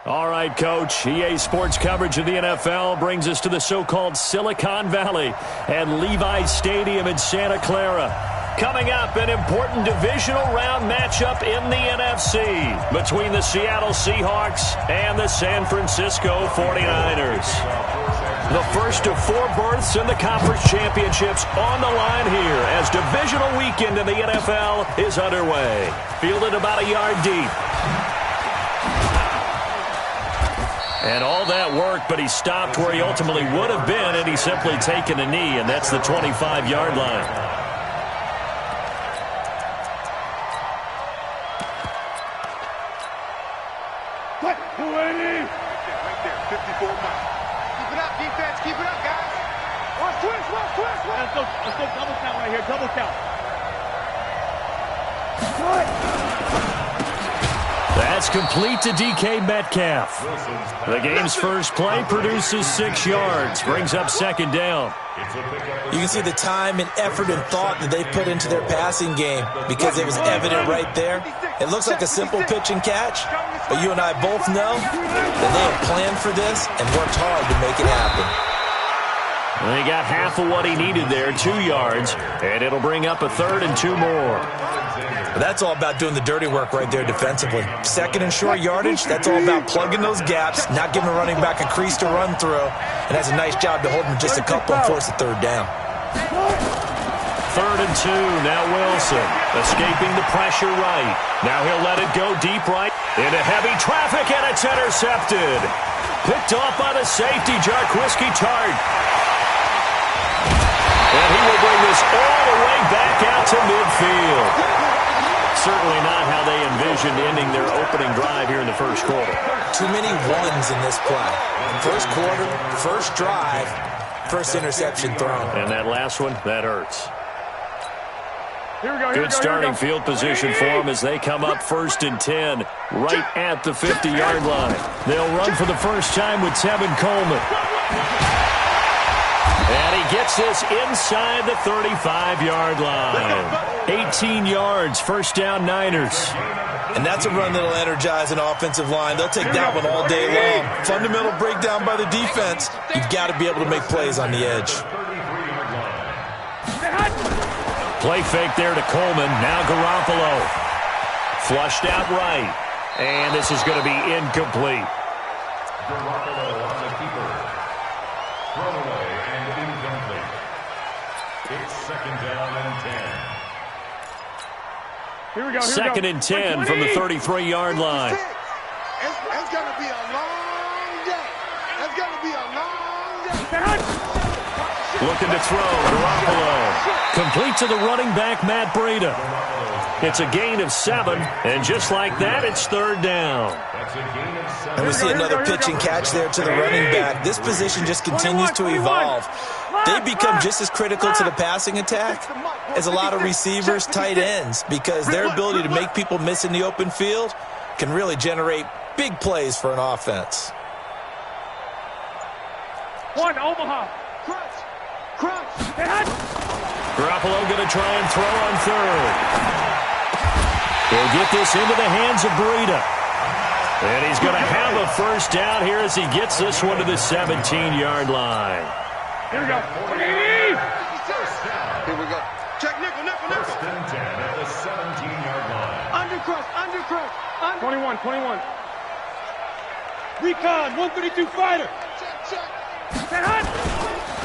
All right, Coach. EA Sports coverage of the NFL brings us to the so-called Silicon Valley and Levi's Stadium in Santa Clara. Coming up, an important divisional round matchup in the NFC between the Seattle Seahawks and the San Francisco 49ers. The first of 4 berths in the conference championships on the line here as divisional weekend in the NFL is underway. Fielded about a yard deep. And all that work, but he stopped where he ultimately would have been, and he's simply taken a knee, and that's the 25-yard line. Let's go double count right here, double count. That's complete to DK Metcalf. The game's first play produces 6 yards, brings up second down. You can see the time and effort and thought that they put into their passing game because it was evident right there. It looks like a simple pitch and catch, but you and I both know that they have planned for this and worked hard to make it happen. And he got half of what he needed there, 2 yards, and it'll bring up a 3rd and 2 more. That's all about doing the dirty work right there defensively. Second and short yardage, that's all about plugging those gaps, not giving a running back a crease to run through, and that's a nice job to hold him just a couple and force a 3rd down. 3rd and 2, now Wilson, escaping the pressure right. Now he'll let it go deep right into heavy traffic, and it's intercepted. Picked off by the safety, Jarquiski Tart. And he will bring this all the way back out to midfield. Certainly not how they envisioned ending their opening drive here in the first quarter. Too many ones in this play. First quarter, first drive, first interception thrown. And that last one, that hurts. Here we go, Good starting field position for them as they come up 1st and 10, right at the 50-yard line. They'll run for the first time with Tevin Coleman. And he gets this inside the 35-yard line. 18 yards, first down Niners. And that's a run that'll energize an offensive line. They'll take that one all day long. Fundamental breakdown by the defense. You've got to be able to make plays on the edge. Play fake there to Coleman. Now Garoppolo. Flushed out right. And this is going to be incomplete. Garoppolo on the keeper. Thrown away and incomplete. It's 2nd down and 10. Here we go. 2nd and 10 from the 33-yard line. It's going to be a long day. It's going to be a long day. Looking to throw, Garoppolo. Complete to the running back, Matt Breida. It's a gain of 7, and just like that, it's 3rd down. And we see another pitch and catch there to the running back. This position just continues to evolve. They become just as critical to the passing attack as a lot of receivers, tight ends, because their ability to make people miss in the open field can really generate big plays for an offense. One, Omaha. Garoppolo going to try and throw on 3rd. He'll get this into the hands of Breida. And he's going to have a first down here as he gets this one to the 17-yard line. Here we go. Here we go. Check nickel. 1st and 10 at the 17-yard line. Undercrush. 21. Recon, 132 fighter. Check.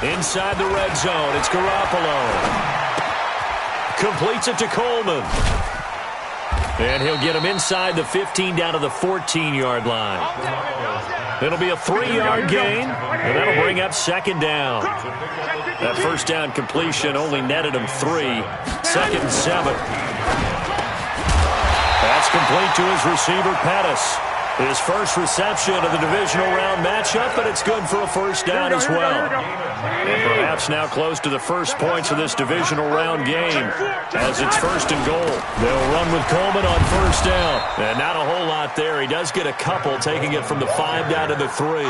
Inside the red zone, it's Garoppolo. Completes it to Coleman. And he'll get him inside the 15 down to the 14-yard line. It'll be a 3-yard gain, and that'll bring up 2nd down. That first down completion only netted him 3. 2nd and 7. That's complete to his receiver, Pettis. His first reception of the divisional round matchup, but it's good for a first down as well. And perhaps now close to the first points of this divisional round game as it's 1st and goal. They'll run with Coleman on 1st down. And not a whole lot there. He does get a couple, taking it from the 5 down to the 3.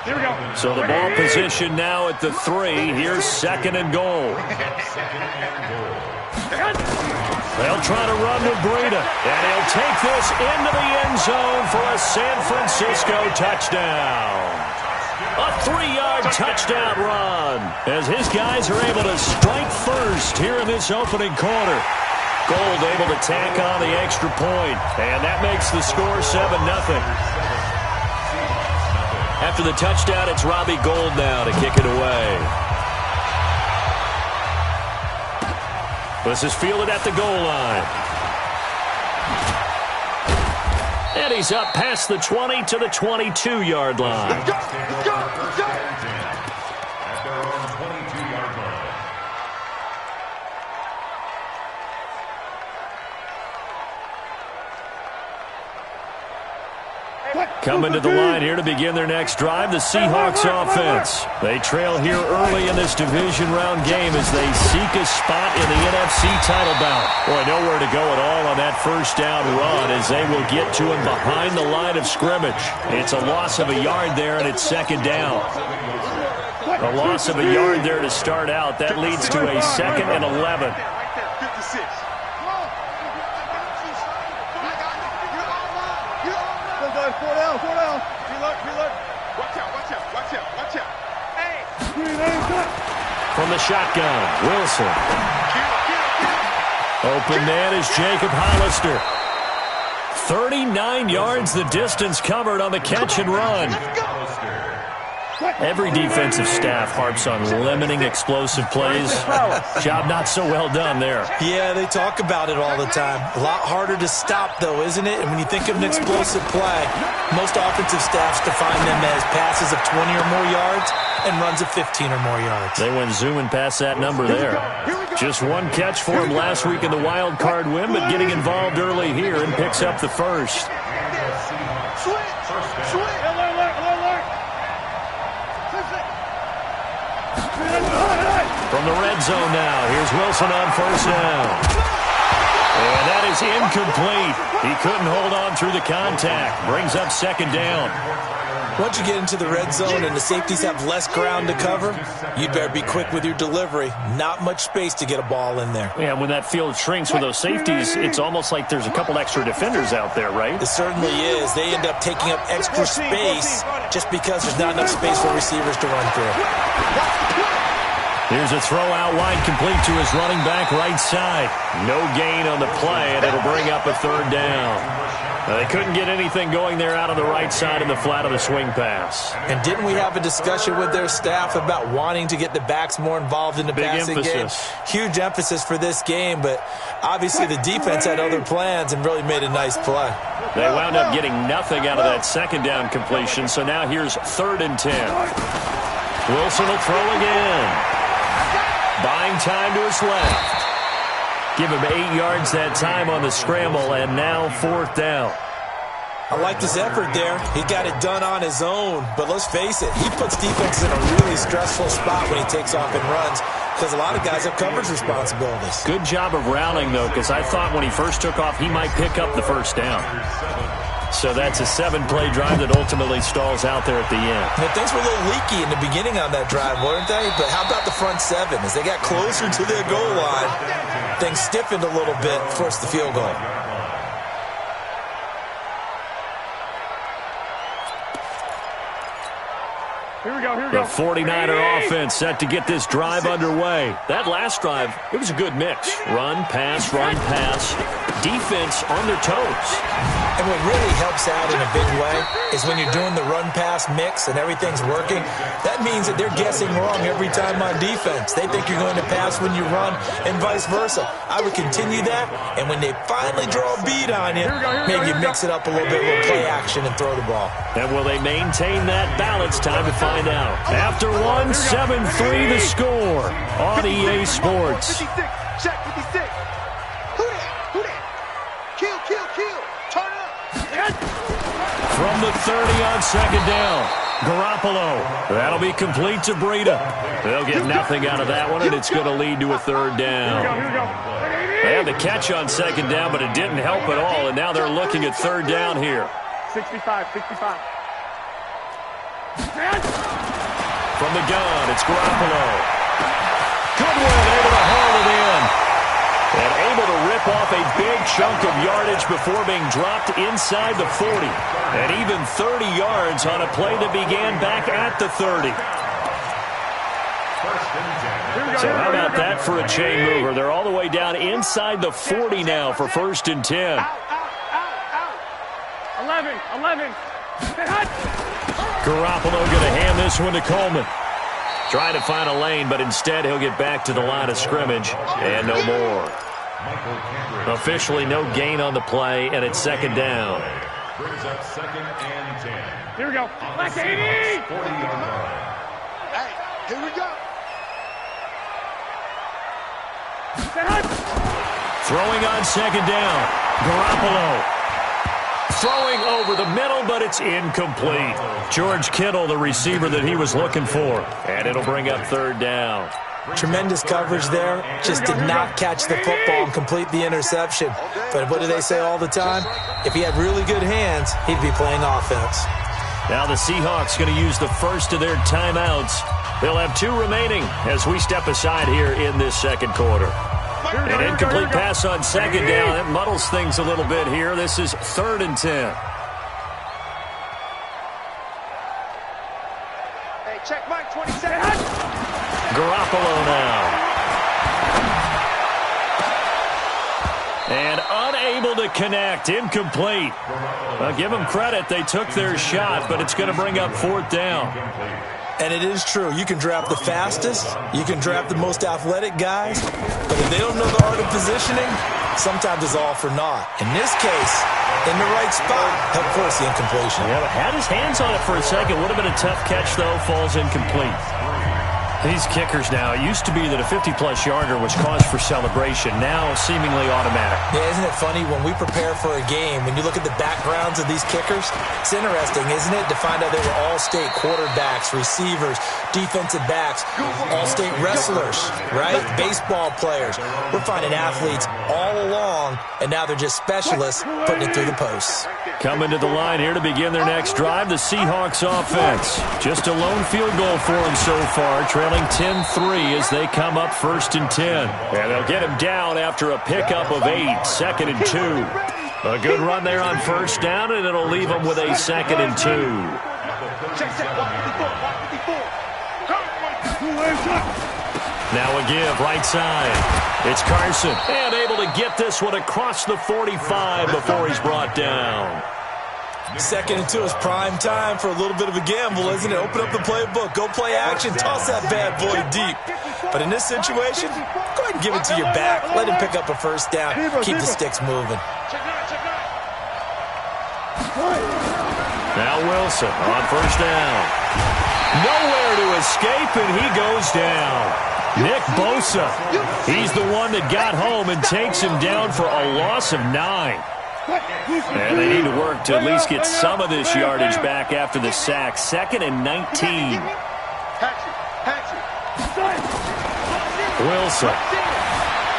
Here we go. So the ball position now at the 3. Here's 2nd and goal. They'll try to run to Breida, and he'll take this into the end zone for a San Francisco touchdown. A 3-yard touchdown run as his guys are able to strike first here in this opening quarter. Gold able to tack on the extra point, and that makes the score 7-0. After the touchdown, it's Robbie Gould now to kick it away. This is fielded at the goal line. And he's up past the 20 to the 22-yard line. Let's go! Let's go! Let's go! At their own 22-yard line. Coming to the line here to begin their next drive, the Seahawks offense. They trail here early in this division round game as they seek a spot in the NFC title bout. Boy, nowhere to go at all on that first down run as they will get to him behind the line of scrimmage. It's a loss of a yard there, and it's 2nd down. A loss of a yard there to start out. That leads to a 2nd and 11. 56. Four down. Reload. Watch out. Hey! From the shotgun, Wilson. Open man is Jacob Hollister. 39 yards the distance covered on the catch and run. Let's go! Every defensive staff harps on limiting explosive plays. Job not so well done there. Yeah, they talk about it all the time. A lot harder to stop, though, isn't it? And when you think of an explosive play, most offensive staffs define them as passes of 20 or more yards and runs of 15 or more yards. They went zooming past that number there. Just one catch for him last week in the wild card win, but getting involved early here and picks up the first. Switch! From the red zone now, here's Wilson on first down. And that is incomplete. He couldn't hold on through the contact. Brings up 2nd down. Once you get into the red zone and the safeties have less ground to cover, you better be quick with your delivery. Not much space to get a ball in there. Yeah, when that field shrinks with those safeties, it's almost like there's a couple extra defenders out there, right? It certainly is. They end up taking up extra space just because there's not enough space for receivers to run through. Here's a throw out wide, complete to his running back right side. No gain on the play, and it'll bring up a 3rd down. They couldn't get anything going there out on the right side in the flat of the swing pass. And didn't we have a discussion with their staff about wanting to get the backs more involved in the passing game? Huge emphasis for this game, but obviously the defense had other plans and really made a nice play. They wound up getting nothing out of that 2nd down completion, so now here's 3rd and 10. Wilson will throw again. Buying time to his left. Give him 8 yards that time on the scramble, and now 4th down. I liked his effort there. He got it done on his own, but let's face it, he puts defenses in a really stressful spot when he takes off and runs because a lot of guys have coverage responsibilities. Good job of rallying, though, because I thought when he first took off, he might pick up the first down. So that's a 7-play drive that ultimately stalls out there at the end. And things were a little leaky in the beginning on that drive, weren't they? But how about the front 7? As they got closer to their goal line, things stiffened a little bit, forced the field goal. Here we go. The 49er offense set to get this drive underway. That last drive, it was a good mix. Run, pass, defense on their toes. And what really helps out in a big way is when you're doing the run-pass mix and everything's working, that means that they're guessing wrong every time on defense. They think you're going to pass when you run and vice versa. I would continue that, and when they finally draw a bead on you, maybe you mix it up a little bit with play action and throw the ball. And will they maintain that balance? Time to find out. After 1, 7-3 the score on EA Sports. 56, check 56. Who that? Kill. Turn up. From the 30 on 2nd down, Garoppolo. That'll be complete to Breida. They'll get nothing out of that one, and it's going to lead to a 3rd down. Here we go. They had the catch on 2nd down, but it didn't help at all, and now they're looking at 3rd down here. 65. From the gun, it's Garoppolo. Goodwin able to haul it in. And able to rip off a big chunk of yardage before being dropped inside the 40. And even 30 yards on a play that began back at the 30. So how about that for a chain mover? They're all the way down inside the 40 now for 1st and 10. 11. Garoppolo going to hand this one to Coleman. Trying to find a lane, but instead he'll get back to the line of scrimmage and no more. Officially no gain on the play, and it's 2nd down. Brings up 2nd and 10. Here we go. Let's 40-yard line. Hey, here we go. Throwing on 2nd down. Garoppolo. Throwing over the middle, but it's incomplete. George Kittle, the receiver that he was looking for. And it'll bring up 3rd down. Tremendous coverage there. Just did not catch the football and complete the interception. But what do they say all the time? If he had really good hands, he'd be playing offense. Now the Seahawks going to use the first of their timeouts. They'll have 2 remaining as we step aside here in this 2nd quarter. An incomplete pass on 2nd down. It muddles things a little bit here. This is 3rd and 10. Hey, check Mike, 27. Garoppolo now. And unable to connect. Incomplete. Well, give them credit. They took their shot, but it's going to bring up 4th down. And it is true. You can draft the fastest. You can draft the most athletic guys. But if they don't know the art of positioning, sometimes it's all for naught. In this case, in the right spot, helped force the incompletion. Yeah, but had his hands on it for a second. Would have been a tough catch, though. Falls incomplete. These kickers now, it used to be that a 50-plus yarder was cause for celebration. Now seemingly automatic. Yeah, isn't it funny when we prepare for a game, when you look at the backgrounds of these kickers, it's interesting, isn't it, to find out they were all-state quarterbacks, receivers, defensive backs, all-state wrestlers, right? Baseball players. We're finding athletes all along, and now they're just specialists putting it through the posts. Coming to the line here to begin their next drive, the Seahawks offense. Just a lone field goal for them so far, trailing 10-3 as they come up 1st and 10. And they'll get him down after a pickup of 8, 2nd and 2. A good run there on 1st down, and it'll leave them with a 2nd and 2. Now a give, right side. It's Carson, and able to get this one across the 45 before he's brought down. 2nd and 2 is prime time for a little bit of a gamble, isn't it? Open up the playbook, go play action, toss that bad boy deep. But in this situation, go ahead and give it to your back. Let him pick up a 1st down, keep the sticks moving. Now Wilson on 1st down. Nowhere to escape, and he goes down. Nick Bosa, he's the one that got home and takes him down for a loss of 9. And they need to work to at least get some of this yardage back after the sack. 2nd and 19. Wilson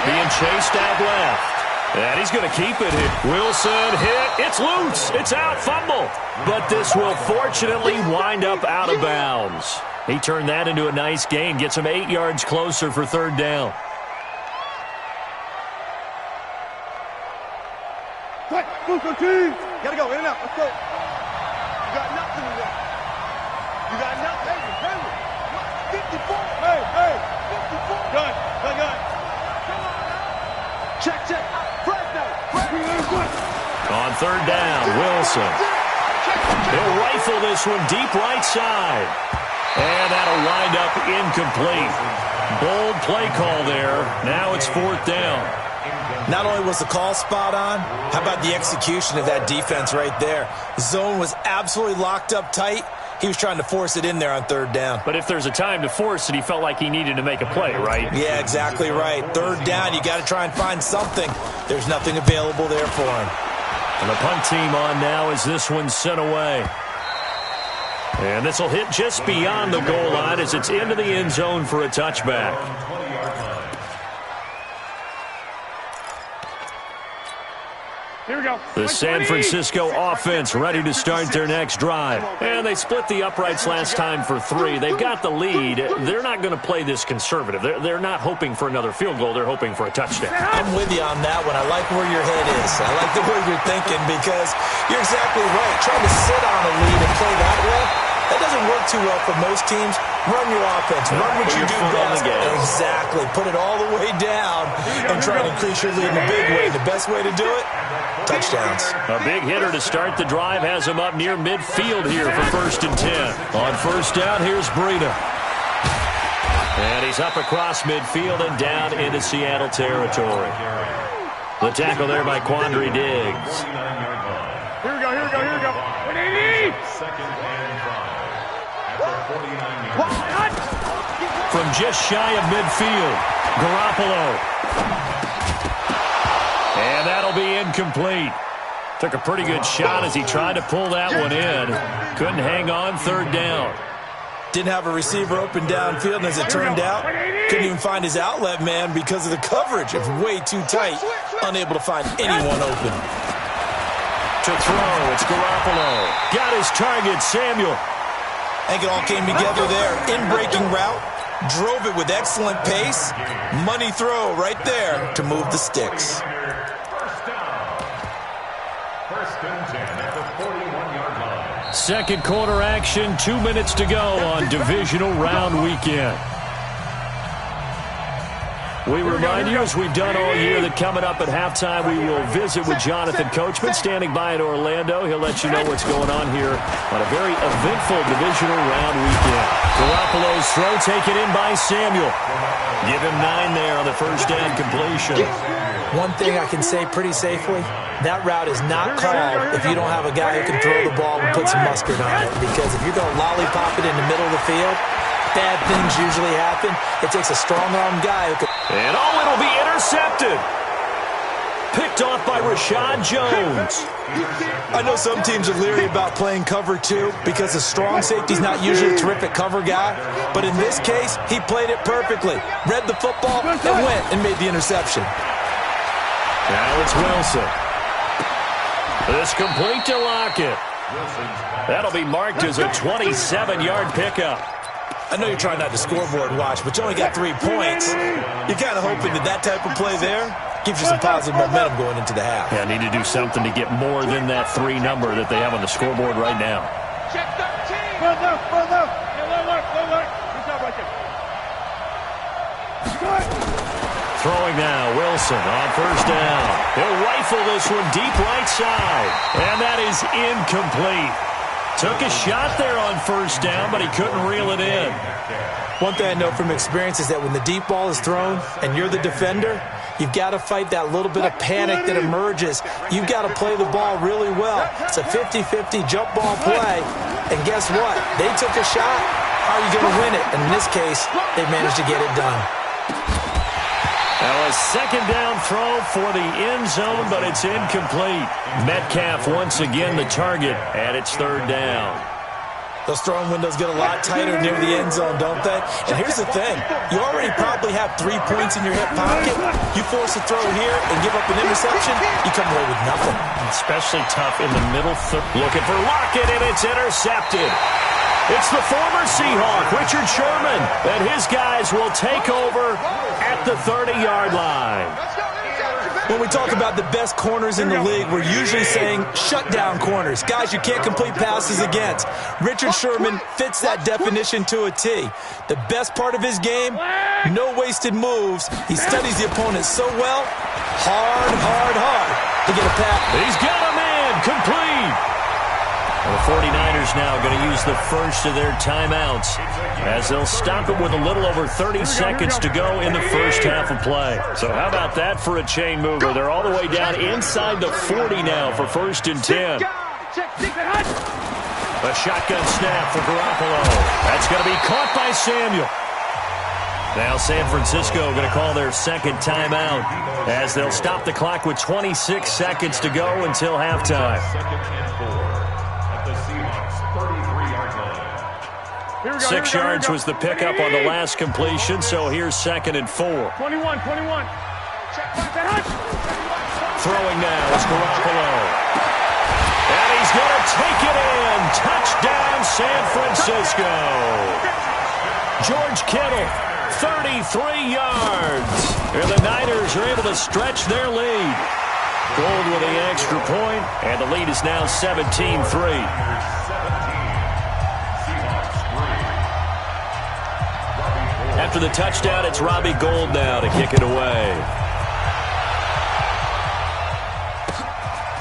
being chased out left. And he's going to keep it. Wilson hit. It's loose. It's out. Fumble. But this will fortunately wind up out of bounds. He turned that into a nice gain. Gets him 8 yards closer for 3rd down. Gotta go, in and out, let's go. You got nothing to do. You got nothing. Hey, 54. Hey, 54. Gun. Come on now. Check. Fresno. On 3rd down, Wilson. He'll rifle this one deep right side. And that'll wind up incomplete. Bold play call there. Now it's 4th down. Not only was the call spot on, how about the execution of that defense right there? The zone was absolutely locked up tight. He was trying to force it in there on 3rd down. But if there's a time to force it, he felt like he needed to make a play, right? Yeah, exactly right. 3rd down, you got to try and find something. There's nothing available there for him. And the punt team on now as this one's sent away. And this will hit just beyond the goal line as it's into the end zone for a touchback. Here we go. The San Francisco offense ready to start their next drive. And they split the uprights last time for 3. They've got the lead. They're not going to play this conservative. They're not hoping for another field goal. They're hoping for a touchdown. I'm with you on that one. I like where your head is. I like the way you're thinking because you're exactly right. Trying to sit on a lead and play that way, that doesn't work too well for most teams. Run your offense. Run what you do best. Exactly. Put it all the way down and try to increase your lead in a big way. The best way to do it, touchdowns. A big hitter to start the drive has him up near midfield here for 1st and 10. On 1st down, here's Breida. And he's up across midfield and down into Seattle territory. The tackle there by Quandre Diggs. Here we go, here we go, here we go. 180! Second and 5. At the 49-yard line. From just shy of midfield, Garoppolo. And that'll be incomplete. Took a pretty good shot as he tried to pull that one in. Couldn't hang on 3rd down. Didn't have a receiver open downfield, and as it turned out, couldn't even find his outlet man because of the coverage. It was way too tight, unable to find anyone open. To throw, it's Garoppolo. Got his target, Samuel. I think it all came together there. In-breaking route, drove it with excellent pace. Money throw right there to move the sticks. First and 10 at the 41-yard line. Second quarter action, 2 minutes to go on divisional round weekend. We remind you, as we've done all year, that coming up at halftime, we will visit with Jonathan Coachman, standing by in Orlando. He'll let you know what's going on here on a very eventful divisional round weekend. Garoppolo's throw taken in by Samuel. Give him 9 there on the first down completion. One thing I can say pretty safely, that route is not called if you don't have a guy who can throw the ball and put some mustard on it. Because if you're going to lollipop it in the middle of the field, bad things usually happen. It takes a strong-arm guy who can... And it'll be intercepted. Picked off by Rashad Jones. I know some teams are leery about playing cover 2 because the strong safety's not usually a terrific cover guy. But in this case, he played it perfectly. Read the football and went and made the interception. Now it's Wilson. This complete to Lockett. That'll be marked as a 27-yard pickup. I know you're trying not to scoreboard watch, but you only got 3 points. You're kind of hoping that type of play there gives you some positive momentum going into the half. Yeah, need to do something to get more than that 3 number that they have on the scoreboard right now. Check 13! Well, no. Yeah, look. Good job right there. Good. Throwing now, Wilson on first down. He'll rifle this one deep right side. And that is incomplete. Took a shot there on first down, but he couldn't reel it in. One thing I know from experience is that when the deep ball is thrown and you're the defender, you've got to fight that little bit of panic that emerges. You've got to play the ball really well. It's a 50-50 jump ball play. And guess what? They took a shot. How are you going to win it? And in this case, they managed to get it done. Now a second down throw for the end zone, but it's incomplete. Metcalf once again the target, and it's 3rd down. Those throwing windows get a lot tighter near the end zone, don't they? And here's the thing. You already probably have 3 points in your hip pocket. You force a throw here and give up an interception, you come away with nothing. Especially tough in the middle. Looking for Lockett, and it's intercepted. It's the former Seahawk, Richard Sherman, and his guys will take over at the 30-yard line. When we talk about the best corners in the league, we're usually saying shutdown corners, guys you can't complete passes against. Richard Sherman fits that definition to a T. The best part of his game, no wasted moves. He studies the opponent so well, hard to get a pass. He's got a man, complete. The 49ers now going to use the first of their timeouts as they'll stop it with a little over 30 seconds to go in the first half of play. So how about that for a chain mover? They're all the way down inside the 40 now for 1st and 10. A shotgun snap for Garoppolo. That's going to be caught by Samuel. Now San Francisco going to call their second timeout as they'll stop the clock with 26 seconds to go until halftime. 2nd and 4 at the Seahawks 33-yard line. 6 yards was the pickup on the last completion, so here's 2nd and 4. 21. Throwing now is Garoppolo. And he's going to take it in. Touchdown, San Francisco. George Kittle, 33 yards. And the Niners are able to stretch their lead. Gold with the extra point, and the lead is now 17-3. After the touchdown, it's Robbie Gould now to kick it away.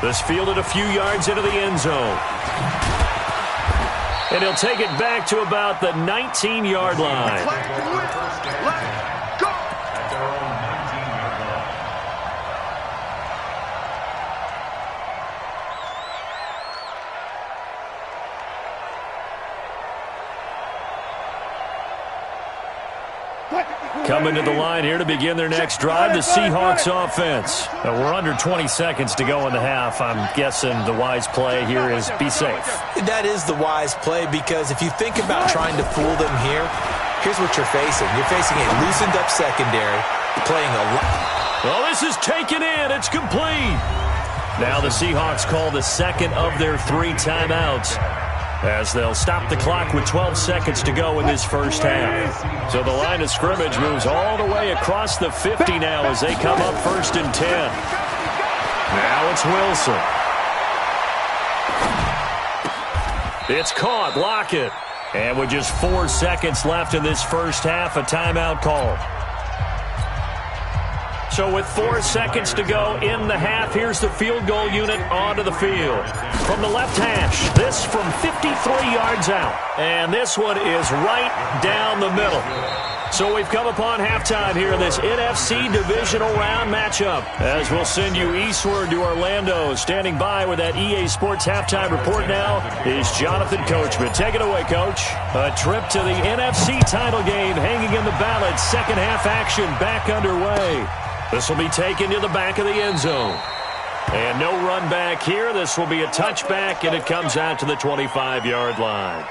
This fielded a few yards into the end zone. And he'll take it back to about the 19-yard line. Coming to the line here to begin their next drive, the Seahawks offense. We're under 20 seconds to go in the half. I'm guessing the wise play here is be safe. That is the wise play, because if you think about trying to fool them here, here's what you're facing. You're facing a loosened up secondary, playing a lot. Well, this is taken in. It's complete. Now the Seahawks call the second of their 3 timeouts, as they'll stop the clock with 12 seconds to go in this first half. So the line of scrimmage moves all the way across the 50 now as they come up 1st and 10. Now it's Wilson. It's caught. Lockett. And with just 4 seconds left in this first half, a timeout call. So with 4 seconds to go in the half, here's the field goal unit onto the field. From the left hash, this from 53 yards out. And this one is right down the middle. So we've come upon halftime here in this NFC divisional round matchup. As we'll send you eastward to Orlando. Standing by with that EA Sports halftime report now is Jonathan Coachman. Take it away, Coach. A trip to the NFC title game hanging in the balance. Second half action back underway. This will be taken to the back of the end zone. And no run back here. This will be a touchback, and it comes out to the 25-yard line.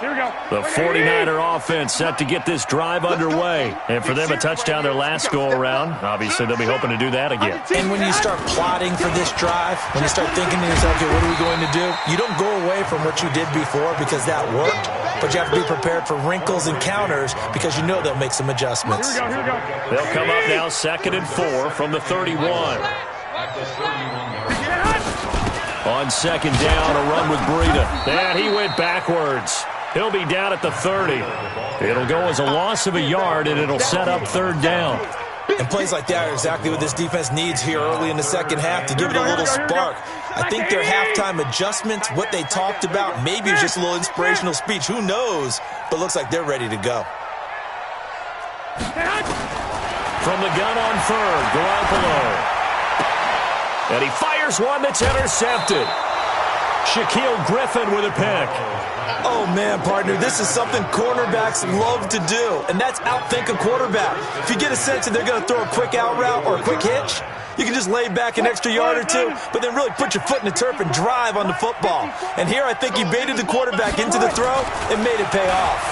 Here we go. The 49er offense set to get this drive underway. And for them, a touchdown their last go-around. Obviously, they'll be hoping to do that again. And when you start plotting for this drive, when you start thinking to yourself, okay, what are we going to do? You don't go away from what you did before because that worked. But you have to be prepared for wrinkles and counters because you know they'll make some adjustments. Here we go. They'll come up now 2nd and 4 from the 31. On 2nd down, a run with Breida. And he went backwards. He'll be down at the 30. It'll go as a loss of a yard, and it'll set up 3rd down. And plays like that are exactly what this defense needs here early in the second half to give it a little spark. I think their halftime adjustments, what they talked about, maybe it was just a little inspirational speech. Who knows? But looks like they're ready to go. From the gun on 3rd, Garoppolo. And he fires one that's intercepted. Shaquille Griffin with a pick. Oh, man, partner, this is something cornerbacks love to do, and that's outthink a quarterback. If you get a sense that they're going to throw a quick out route or a quick hitch, you can just lay back an extra yard or two, but then really put your foot in the turf and drive on the football. And here I think he baited the quarterback into the throw and made it pay off.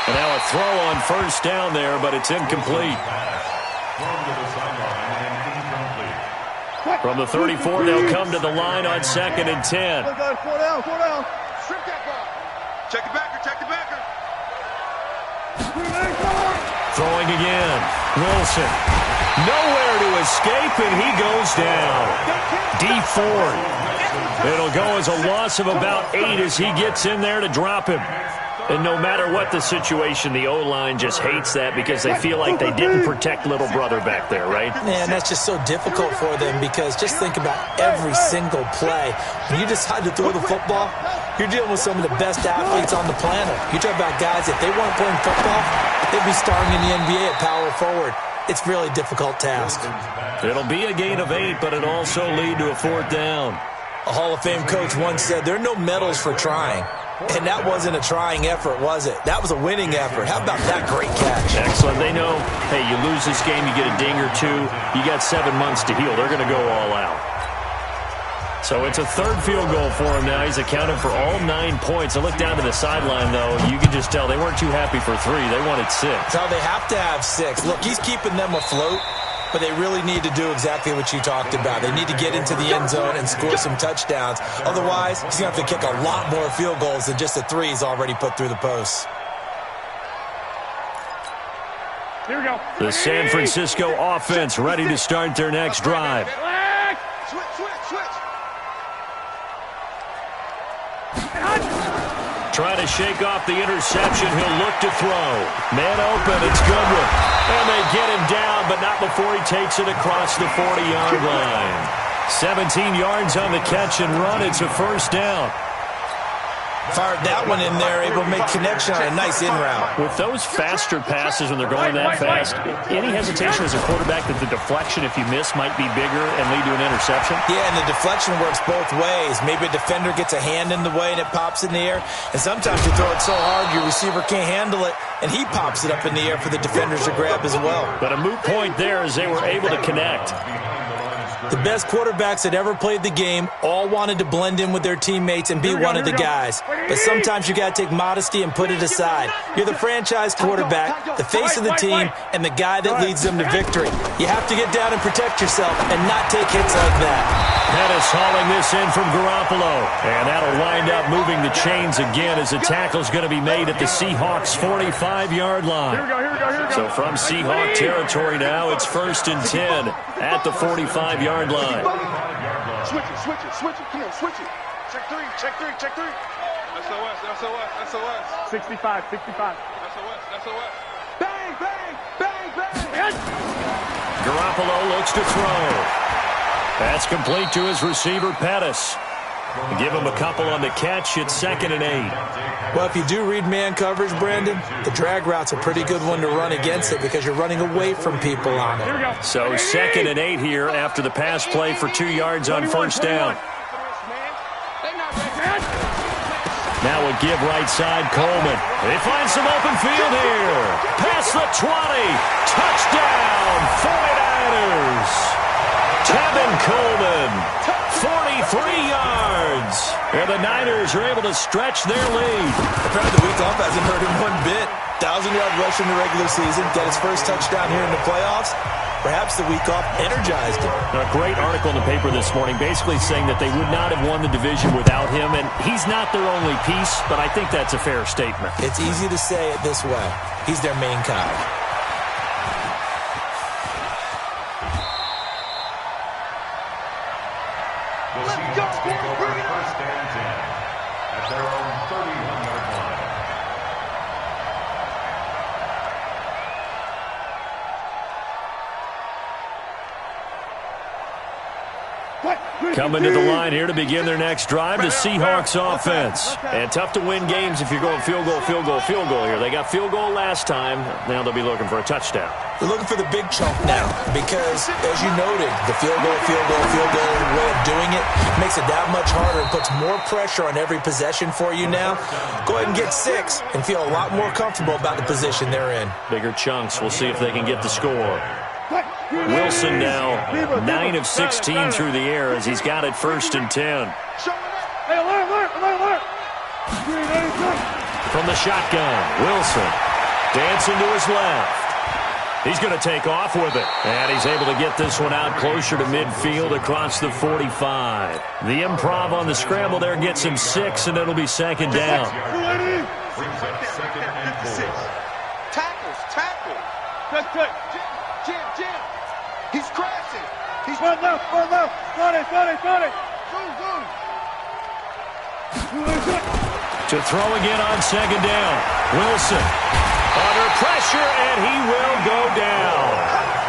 And now a throw on 1st down there, but it's incomplete. From the 34, they'll come to the line on 2nd and 10. 4 down. Strip that ball. Check the backer. Throwing again. Wilson. Nowhere to escape, and he goes down. D Ford. It'll go as a loss of about 8 as he gets in there to drop him. And no matter what the situation, the O-line just hates that because they feel like they didn't protect little brother back there, right? Man, that's just so difficult for them because just think about every single play. When you decide to throw the football, you're dealing with some of the best athletes on the planet. You talk about guys, if they weren't playing football, they'd be starring in the NBA at power forward. It's a really difficult task. It'll be a gain of 8, but it'll also lead to a 4th down. A Hall of Fame coach once said, there are no medals for trying. And that wasn't a trying effort, was it? That was a winning effort. How about that great catch? Excellent. They know, hey, you lose this game, you get a ding or two. You got 7 months to heal. They're going to go all out. So it's a third field goal for him now. He's accounted for all 9 points. I look down to the sideline, though. You can just tell they weren't too happy for 3. They wanted 6. So they have to have 6. Look, he's keeping them afloat, but they really need to do exactly what you talked about. They need to get into the end zone and score some touchdowns. Otherwise, he's going to have to kick a lot more field goals than just the 3 he's already put through the posts. Here we go. The San Francisco offense ready to start their next drive. Switch. Trying to shake off the interception. He'll look to throw. Man open. It's Goodwin. And they get him down, but not before he takes it across the 40-yard line. 17 yards on the catch and run. It's a first down. Fired that one in there, able to make connection on a nice in route. With those faster passes when they're going that fast, any hesitation as a quarterback that the deflection, if you miss, might be bigger and lead to an interception? Yeah, and the deflection works both ways. Maybe a defender gets a hand in the way and it pops in the air. And sometimes you throw it so hard your receiver can't handle it, and he pops it up in the air for the defenders to grab as well. But a moot point there as they were able to connect. The best quarterbacks that ever played the game all wanted to blend in with their teammates and be one of the guys. But sometimes you got to take modesty and put it aside. You're the franchise quarterback, the face of the team, and the guy that leads them to victory. You have to get down and protect yourself and not take hits like that. Pettis hauling this in from Garoppolo. And that'll wind up moving the chains again as the tackle's going to be made at the Seahawks' 45-yard line. So from Seahawk territory now, it's 1st and 10 at the 45-yard line. Switch it. Come on, switch it. Check three. SOS. 65. SOS. Bang. Garoppolo looks to throw. That's complete to his receiver, Pettis. Give him a couple on the catch. It's 2nd and 8. Well, if you do read man coverage, Brandon, the drag route's a pretty good one to run against it because you're running away from people on it. So 2nd and 8 here after the pass play for 2 yards on first down. Now a give right side, Coleman. They find some open field here. Past the 20. Touchdown, 49ers. Tevin Coleman, 43 yards. And the Niners are able to stretch their lead. Apparently the week off hasn't hurt him one bit. 1,000-yard rush in the regular season. Got his first touchdown here in the playoffs. Perhaps the week off energized him. A great article in the paper this morning basically saying that they would not have won the division without him. And he's not their only piece, but I think that's a fair statement. It's easy to say it this way. He's their main guy. The Seahawks take over 1st and 10 at their own 31-yard line. Coming to the line here to begin their next drive, the Seahawks offense. And tough to win games if you're going field goal here. They got field goal last time. Now they'll be looking for a touchdown. They're looking for the big chunk now because, as you noted, the field goal way of doing it makes it that much harder and puts more pressure on every possession for you now. Go ahead and get 6 and feel a lot more comfortable about the position they're in. Bigger chunks. We'll see if they can get the score. Wilson now 9 of 16 through the air as he's got it 1st and 10. Hey, alert. From the shotgun, Wilson dancing to his left. He's going to take off with it. And he's able to get this one out closer to midfield across the 45. The improv on the scramble there gets him 6, and it'll be 2nd down. Brings up 2nd and 4. Tackle. Jam. He's crashing. He's One left. Got it. To throw again on 2nd down. Wilson under pressure, and he will go down.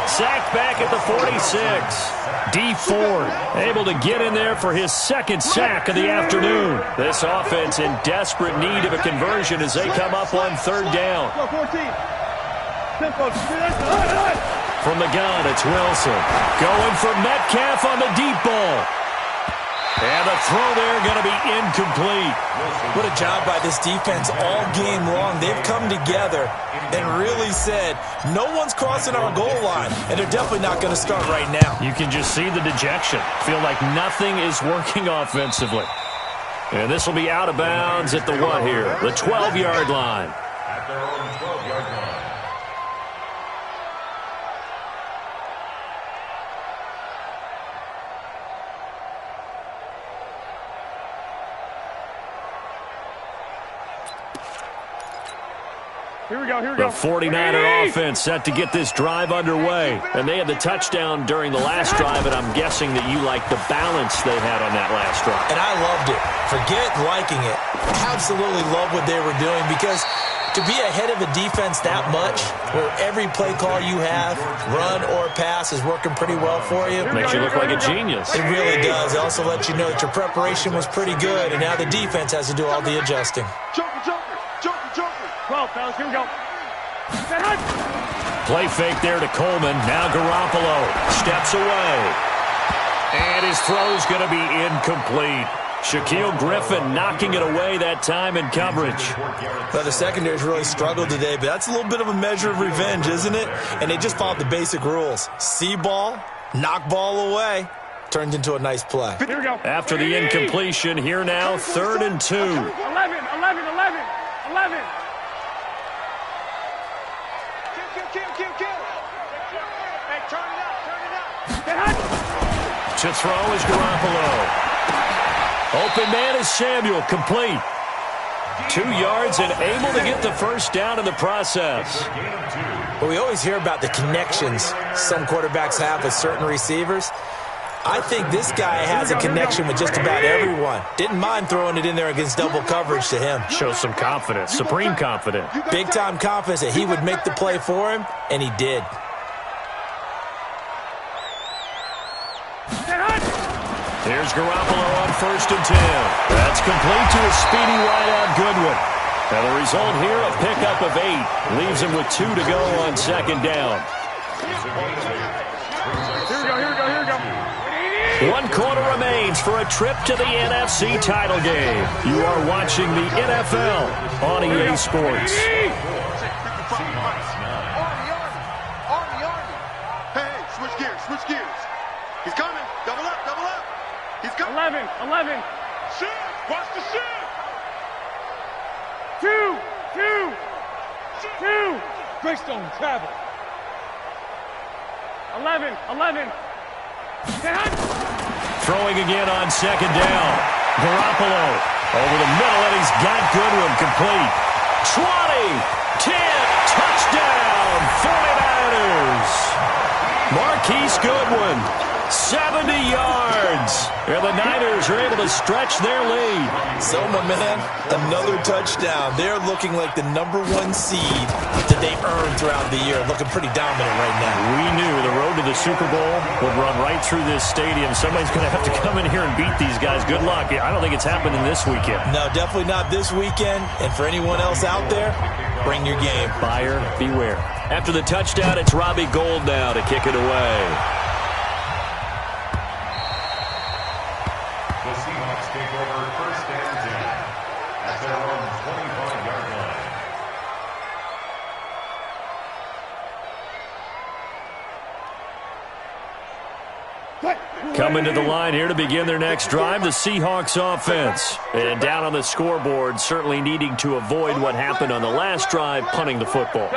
Sacked back at the 46. D. Ford able to get in there for his 2nd sack of the afternoon. This offense in desperate need of a conversion as they come up on 3rd down. From the gun, it's Wilson. Going for Metcalf on the deep ball. And the throw there going to be incomplete. What a job by this defense all game long. They've come together and really said, no one's crossing our goal line, and they're definitely not going to start right now. You can just see the dejection. Feel like nothing is working offensively. And this will be out of bounds at the what here? The 12-yard line. At their own 12-yard line. Here we go. The 49er offense set to get this drive underway. And they had the touchdown during the last drive, and I'm guessing that you like the balance they had on that last drive. And I loved it. Forget liking it. Absolutely love what they were doing, because to be ahead of a defense that much, where every play call you have, run or pass, is working pretty well for you. Makes you look like a genius. It really does. It also lets you know that your preparation was pretty good, and now the defense has to do all the adjusting. Joker. 12, fellas, here we go. Play fake there to Coleman. Now Garoppolo steps away. And his throw's going to be incomplete. Shaquille Griffin knocking it away that time in coverage. Well, the secondary's really struggled today, but that's a little bit of a measure of revenge, isn't it? And they just followed the basic rules. See ball, knock ball away. Turned into a nice play. Here we go. After the incompletion, here now, 3rd and 2. 11. Kill. Hey, turn it up. To throw is Garoppolo. Open man is Samuel, complete. 2 yards and able to get the first down in the process. Well, we always hear about the connections some quarterbacks have with certain receivers. I think this guy has a connection with just about everyone. Didn't mind throwing it in there against double coverage to him. Shows some confidence, supreme confidence. Big-time confidence that he would make the play for him, and he did. Here's Garoppolo on 1st and 10. That's complete to a speedy wideout Goodwin. And the result here, a pickup of 8. Leaves him with 2 to go on 2nd down. Here we go. 1 quarter remains for a trip to the NFC title game. You are watching the NFL on EA Sports. Hey, switch gears. He's coming. Double up. He's coming. 11. Shift. Watch the shift. 2. Greystone travel. 11. Throwing again on 2nd down. Garoppolo over the middle, and he's got Goodwin complete. 20, 10, touchdown, 49ers. Marquise Goodwin, 70 yards. And the Niners are able to stretch their lead. So, my man, another touchdown. They're looking like the #1 seed that they earned throughout the year. Looking pretty dominant right now. We knew the road to the Super Bowl would run right through this stadium. Somebody's going to have to come in here and beat these guys. Good luck. I don't think it's happening this weekend. No, definitely not this weekend. And for anyone else out there, bring your game. Buyer beware. After the touchdown, it's Robbie Gould now to kick it away. The Seahawks take over 1st and 10 at their own 25-yard line. Coming to the line here to begin their next drive, the Seahawks offense. And down on the scoreboard, certainly needing to avoid what happened on the last drive, punting the football.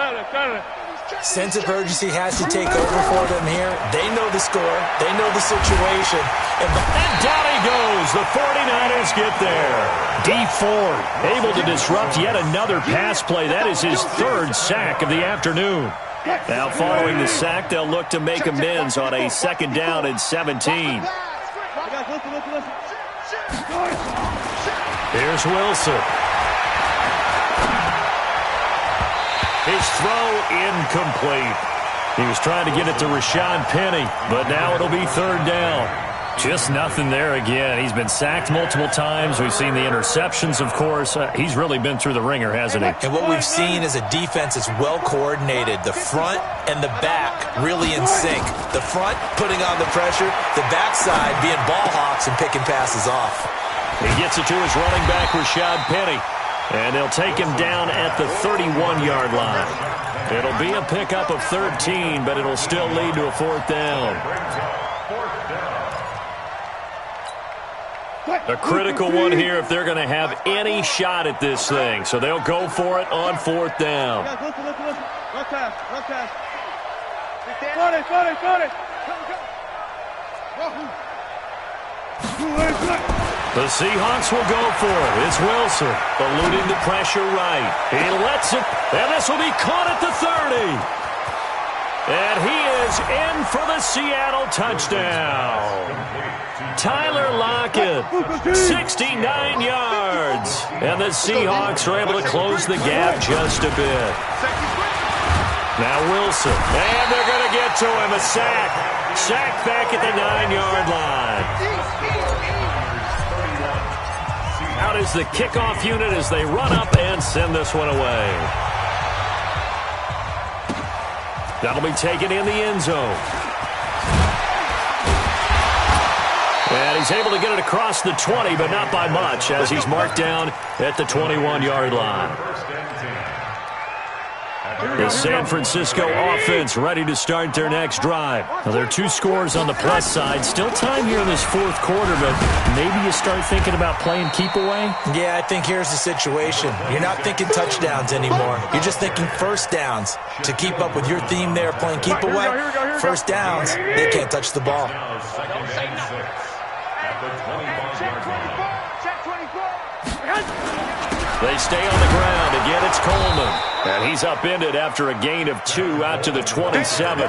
Sense of urgency has to take over for them here. They know the score. They know the situation. And down he goes. The 49ers get there. Dee Ford able to disrupt yet another pass play. That is his 3rd sack of the afternoon. Now following the sack, they'll look to make amends on a 2nd down and 17. Here's Wilson. His throw incomplete. He was trying to get it to Rashad Penny, but now it'll be 3rd down. Just nothing there again. He's been sacked multiple times. We've seen the interceptions, of course. He's really been through the ringer, hasn't he? And what we've seen is a defense that's well coordinated. The front and the back really in sync. The front putting on the pressure, the backside being ball hawks and picking passes off. He gets it to his running back, Rashad Penny. And they'll take him down at the 31-yard line. It'll be a pickup of 13, but it'll still lead to a 4th down. A critical one here if they're going to have any shot at this thing. So they'll go for it on 4th down. Listen. Run pass. The Seahawks will go for it. It's Wilson, eluding the pressure right. He lets it, and this will be caught at the 30. And he is in for the Seattle touchdown. Tyler Lockett, 69 yards. And the Seahawks are able to close the gap just a bit. Now Wilson, and they're going to get to him, a sack. Sack back at the 9-yard line. Out is the kickoff unit as they run up and send this one away. That'll be taken in the end zone. And he's able to get it across the 20, but not by much, as he's marked down at the 21-yard line. The San Francisco offense ready to start their next drive. Now, there are 2 scores on the plus side. Still time here in this 4th quarter, but maybe you start thinking about playing keep away? Yeah, I think here's the situation. You're not thinking touchdowns anymore. You're just thinking first downs. To keep up with your theme there, playing keep away, first downs, they can't touch the ball. They stay on the ground. Again, it's Coleman. And he's upended after a gain of 2 out to the 27.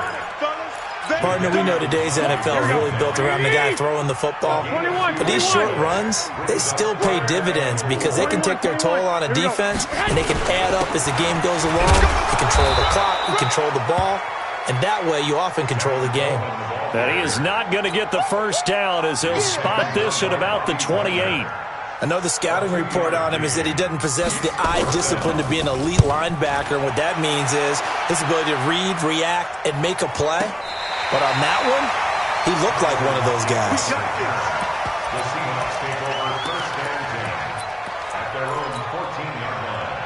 Partner, we know today's NFL is really built around the guy throwing the football. But these short runs, they still pay dividends because they can take their toll on a defense and they can add up as the game goes along. You control the clock, you control the ball, and that way you often control the game. And he is not going to get the first down as he'll spot this at about the 28. Another scouting report on him is that he doesn't possess the eye discipline to be an elite linebacker. And what that means is his ability to read, react, and make a play. But on that one, he looked like one of those guys. The Seahawks take over first and 10 at their own 14-yard line.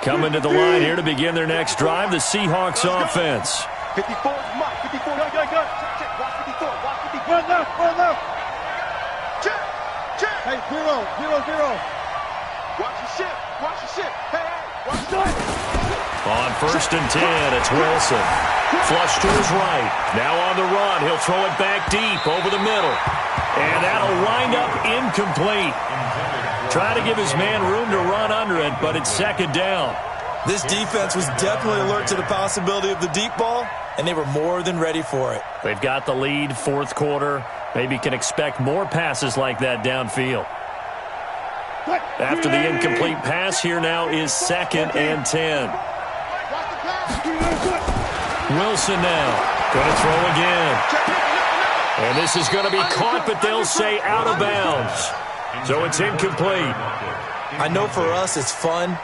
Coming to the line here to begin their next drive, the Seahawks offense. 54 is Mike. 54. Go. Check. Watch 54. Watch 54. Run left. Check. Hey, 0. Watch your shit. Hey, watch your shit. On first and 10, it's Wilson. Flush to his right. Now on the run. He'll throw it back deep over the middle. And that'll wind up incomplete. Try to give his man room to run under it, but it's 2nd down. This defense was definitely alert to the possibility of the deep ball, and they were more than ready for it. They've got the lead, 4th quarter. Maybe can expect more passes like that downfield. After the incomplete pass, here now is 2nd and 10. Wilson now. Going to throw again. And this is going to be caught, but they'll say out of bounds. So it's incomplete. I know for us it's fun,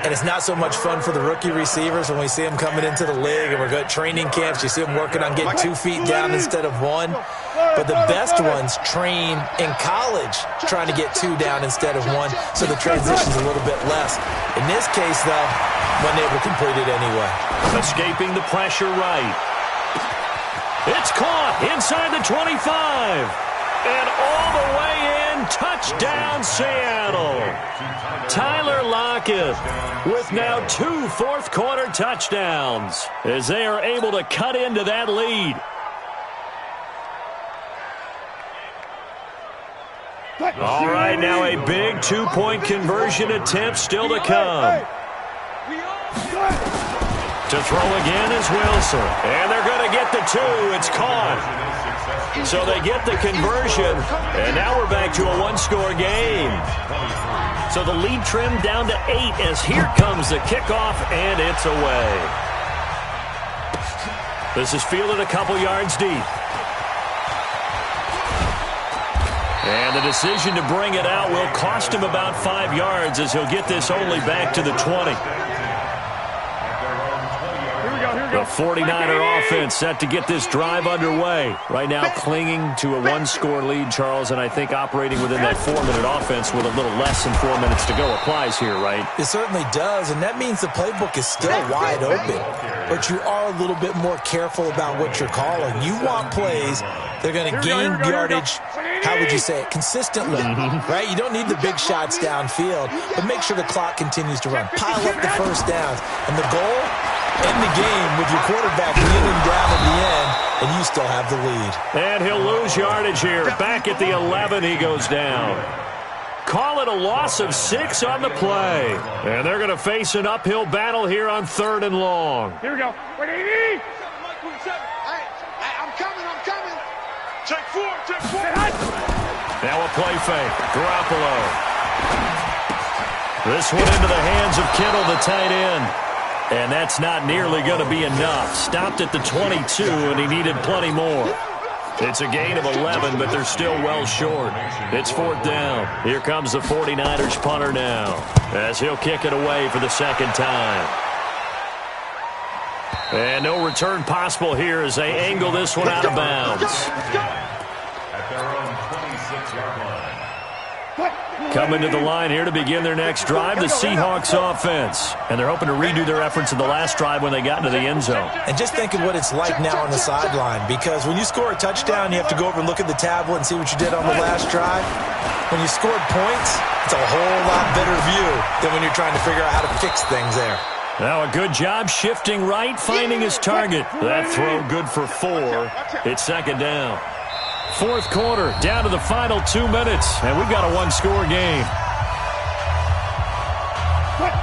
and it's not so much fun for the rookie receivers when we see them coming into the league and we're going to training camps. You see them working on getting 2 feet down instead of 1. But the best ones train in college trying to get 2 down instead of 1, so the transition's a little bit less. In this case, though, when they were completed anyway. Escaping the pressure right. It's caught inside the 25. And all the way in, touchdown Seattle. Tyler Lockett with now 2 fourth-quarter touchdowns as they are able to cut into that lead. All right, now a big 2-point conversion attempt still to come. To throw again is Wilson. And they're going to get the 2. It's caught. So they get the conversion. And now we're back to a 1-score game. So the lead trimmed down to 8 as here comes the kickoff, and it's away. This is fielded a couple yards deep. And the decision to bring it out will cost him about 5 yards as he'll get this only back to the 20. The 49er offense set to get this drive underway. Right now clinging to a one-score lead, Charles, and I think operating within that 4-minute offense with a little less than 4 minutes to go applies here, right? It certainly does, and that means the playbook is still wide open. But you are a little bit more careful about what you're calling. You want plays that are going to gain yardage, how would you say it, consistently, right? You don't need the big shots downfield, but make sure the clock continues to run. Pile up the first downs. And the goal? End the game with your quarterback kneeling down at the end, and you still have the lead. And he'll lose yardage here. Back at the 11, he goes down. Call it a loss of 6 on the play. And they're going to face an uphill battle here on 3rd and long. Here we go. Hey, I'm coming. Check 4. Now a play fake. Garoppolo. This one into the hands of Kittle, the tight end. And that's not nearly going to be enough. Stopped at the 22, and he needed plenty more. It's a gain of 11, but they're still well short. It's 4th down. Here comes the 49ers punter now, as he'll kick it away for the second time. And no return possible here as they angle this one out of bounds. At their own 26-yard line. Coming to the line here to begin their next drive, the Seahawks offense. And they're hoping to redo their efforts in the last drive when they got into the end zone. And just think of what it's like now on the sideline, because when you score a touchdown, you have to go over and look at the tablet and see what you did on the last drive. When you scored points, it's a whole lot better view than when you're trying to figure out how to fix things there. Now a good job shifting right, finding his target. That throw good for 4. It's 2nd down. 4th quarter, down to the final 2 minutes, and we've got a one-score game.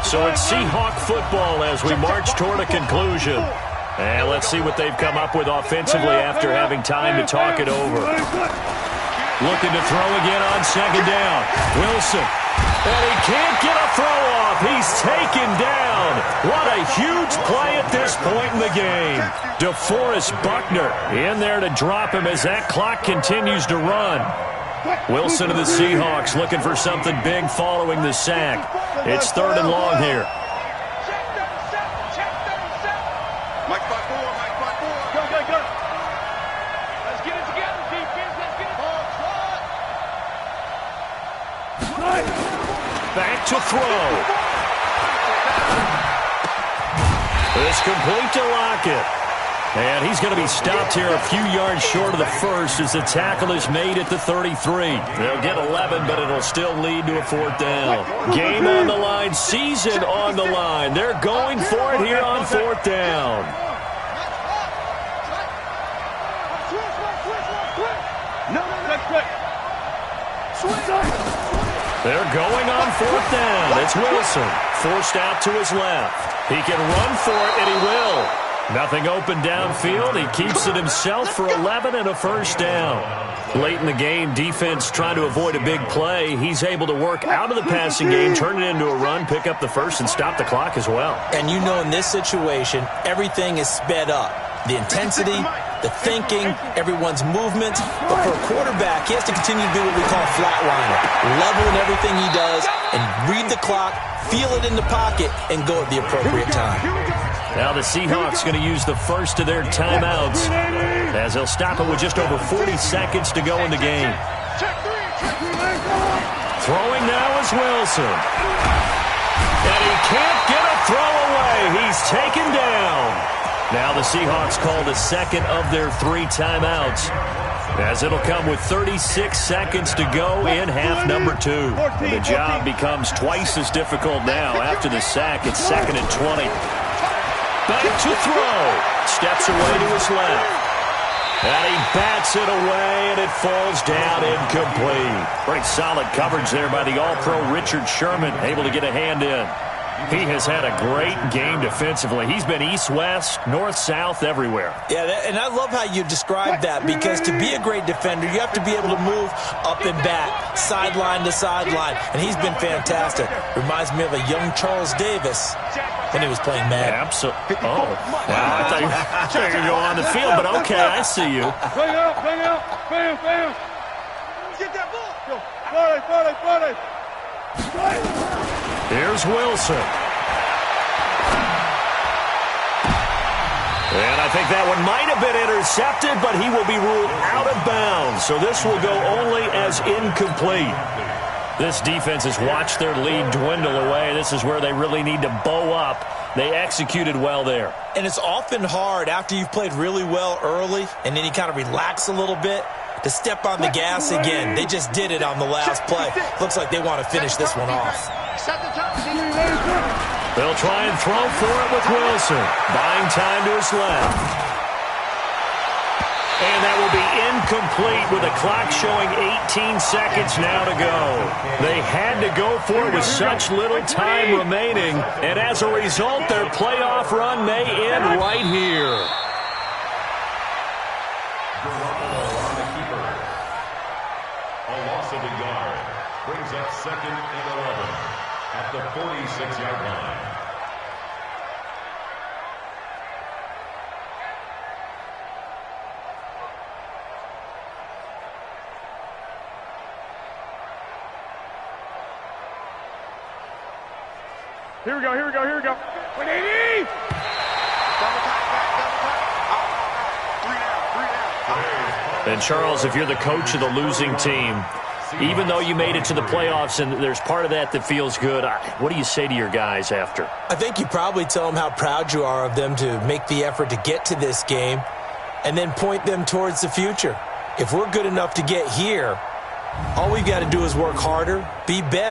So it's Seahawk football as we march toward a conclusion. And let's see what they've come up with offensively after having time to talk it over. Looking to throw again on 2nd down. Wilson. And he can't get a throw off. He's taken down. What a huge play at this point in the game. DeForest Buckner in there to drop him as that clock continues to run. Wilson of the Seahawks looking for something big following the sack. It's 3rd and long here. Mike 5-4. Go. Let's get it together, defense. Let's get it. Back to throw. It's complete to Lockett. And he's going to be stopped here a few yards short of the first as the tackle is made at the 33. They'll get 11, but it'll still lead to a 4th down. Game on the line, season on the line. They're going for it here on 4th down. They're going on 4th down. It's Wilson, forced out to his left. He can run for it, and he will. Nothing open downfield. He keeps it himself for 11 and a 1st down. Late in the game, defense trying to avoid a big play. He's able to work out of the passing game, turn it into a run, pick up the first, and stop the clock as well. And you know in this situation, everything is sped up. The intensity, the thinking, everyone's movement. But for a quarterback, he has to continue to do what we call flatliner. Level in everything he does and read the clock, feel it in the pocket, and go at the appropriate time. Now the Seahawks going to use the first of their timeouts as they'll stop it with just over 40 seconds to go in the game. Throwing now is Wilson. And he can't get a throw away. He's taken down. Now the Seahawks call the second of their 3 timeouts as it'll come with 36 seconds to go in half number 2. And the job becomes twice as difficult now after the sack. It's 2nd and 20. Back to throw. Steps away to his left. And he bats it away, and it falls down incomplete. Pretty solid coverage there by the All-Pro Richard Sherman, able to get a hand in. He has had a great game defensively. He's been east-west, north-south, everywhere. Yeah, and I love how you described that, because to be a great defender, you have to be able to move up and back, sideline to sideline, and he's been fantastic. Reminds me of a young Charles Davis when he was playing Madden. Absolutely. Oh, wow. I thought you were going to go on the field, but okay, I see you. Bang out, bam, bam. Get that ball. Play. Here's Wilson. And I think that one might have been intercepted, but he will be ruled out of bounds. So this will go only as incomplete. This defense has watched their lead dwindle away. This is where they really need to bow up. They executed well there. And it's often hard after you've played really well early and then you kind of relax a little bit to step on the gas again. They just did it on the last play. Looks like they want to finish this one off. They'll try and throw for it with Wilson. Buying time to his left. And that will be incomplete with the clock showing 18 seconds now to go. They had to go for it with such little time remaining. And as a result, their playoff run may end right here. A loss of a yard brings up 2nd and 11 at the 46-yard line. Here we go. 180! And Charles, if you're the coach of the losing team, even though you made it to the playoffs and there's part of that feels good, what do you say to your guys after? I think you probably tell them how proud you are of them to make the effort to get to this game and then point them towards the future. If we're good enough to get here, all we've got to do is work harder, be better.